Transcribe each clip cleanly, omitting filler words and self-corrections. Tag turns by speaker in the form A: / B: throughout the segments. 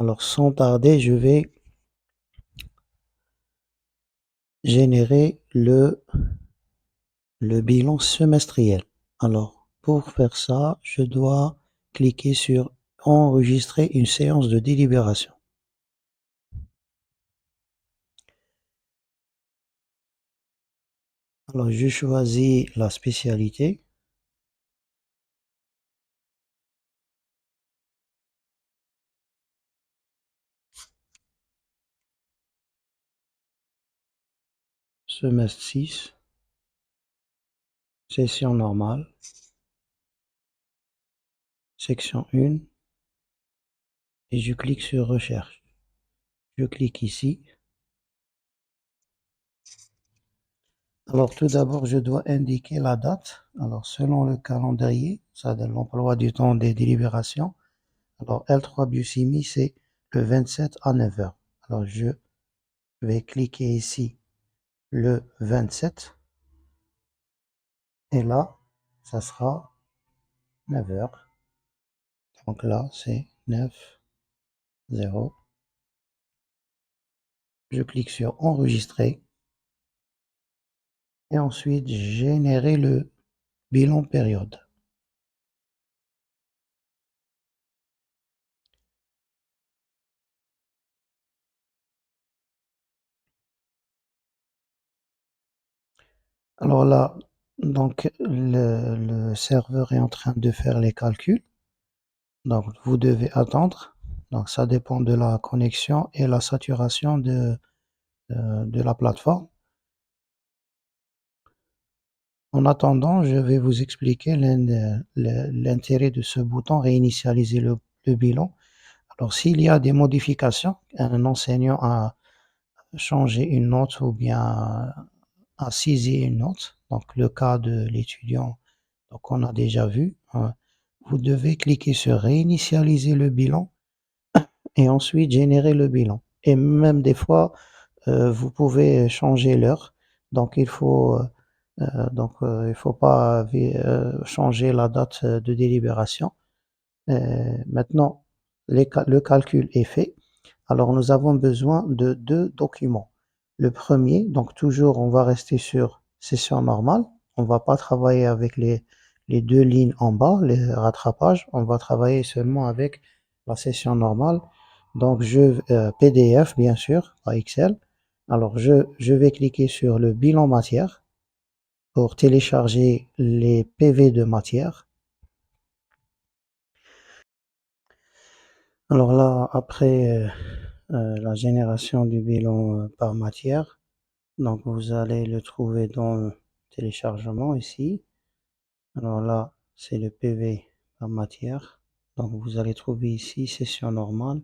A: Alors, sans tarder, je vais générer le bilan semestriel. Alors, pour faire ça, je dois cliquer sur enregistrer une séance de délibération. Alors, je choisis la spécialité. Semestre 6, session normale, section 1, et je clique sur recherche. Je clique ici. Alors, tout d'abord, je dois indiquer la date. Alors, selon le calendrier, ça donne l'emploi du temps des délibérations. Alors, L3 Biocimie, c'est le 27 à 9 heures. Alors, je vais cliquer ici le 27. Et là, ça sera 9 heures. Donc là, c'est 9, 0. Je clique sur enregistrer. Et ensuite, générer le bilan période. Alors là, donc le serveur est en train de faire les calculs. Donc vous devez attendre. Donc ça dépend de la connexion et la saturation de la plateforme. En attendant, je vais vous expliquer l'intérêt de ce bouton réinitialiser le bilan. Alors s'il y a des modifications, un enseignant a changé une note ou bien a cisé une note, donc le cas de l'étudiant, donc on a déjà vu, hein, vous devez cliquer sur réinitialiser le bilan et ensuite générer le bilan. Et même des fois, vous pouvez changer l'heure. Donc il faut pas changer la date de délibération. Maintenant, le calcul est fait. Alors nous avons besoin de deux documents. Le premier, donc toujours on va rester sur session normale. On va pas travailler avec les deux lignes en bas, les rattrapages. On va travailler seulement avec la session normale. Donc PDF bien sûr, pas Excel. Alors je vais cliquer sur le bilan matière pour télécharger les PV de matière. Alors là, après la génération du bilan par matière, donc vous allez le trouver dans le téléchargement ici. Alors là, c'est le PV par matière. Donc vous allez trouver ici session normale,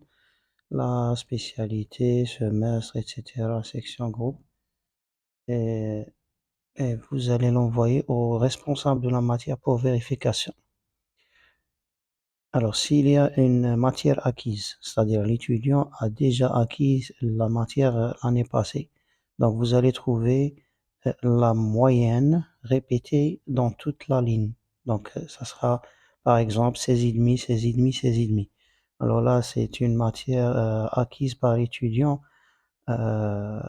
A: la spécialité, semestre, etc., section groupe. Et, et vous allez l'envoyer au responsable de la matière pour vérification. Alors, s'il y a une matière acquise, c'est-à-dire l'étudiant a déjà acquis la matière l'année passée, donc vous allez trouver la moyenne répétée dans toute la ligne. Donc, ça sera par exemple 16,5, 16,5, 16,5. Alors là, c'est une matière acquise par l'étudiant euh,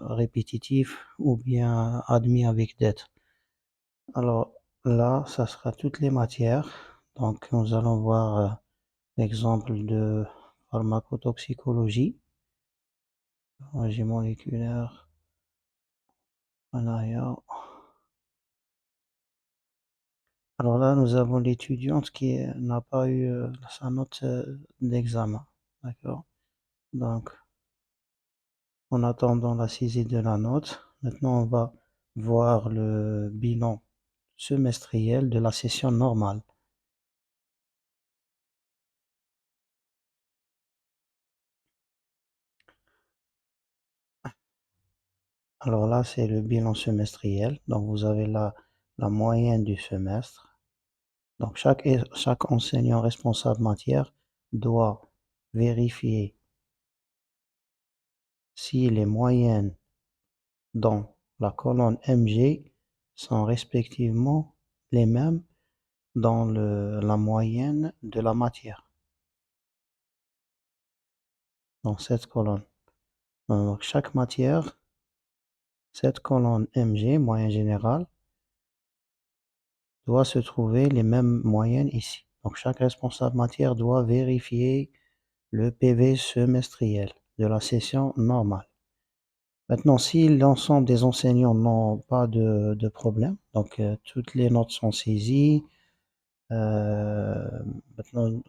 A: répétitif ou bien admis avec dette. Alors là, ça sera toutes les matières. Donc, nous allons voir l'exemple de pharmacotoxicologie, biologie moléculaire, Anaya. Alors là, nous avons l'étudiante qui n'a pas eu sa note d'examen. D'accord? Donc, en attendant la saisie de la note, maintenant on va voir le bilan semestriel de la session normale. Alors là, c'est le bilan semestriel. Donc, vous avez là la moyenne du semestre. Donc, chaque enseignant responsable matière doit vérifier si les moyennes dans la colonne MG sont respectivement les mêmes dans la moyenne de la matière. dans cette colonne. Donc chaque matière, cette colonne MG, moyenne générale, doit se trouver les mêmes moyennes ici. Donc chaque responsable matière doit vérifier le PV semestriel de la session normale. Maintenant, si l'ensemble des enseignants n'ont pas de problème, donc toutes les notes sont saisies, maintenant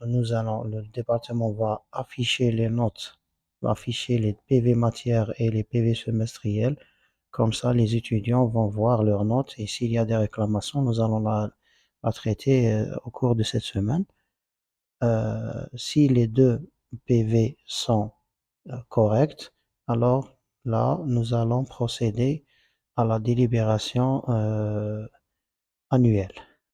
A: le département va afficher les notes, va afficher les PV matières et les PV semestriels. Comme ça, les étudiants vont voir leurs notes et s'il y a des réclamations, nous allons la traiter au cours de cette semaine. Si les deux PV sont corrects, alors là, nous allons procéder à la délibération annuelle.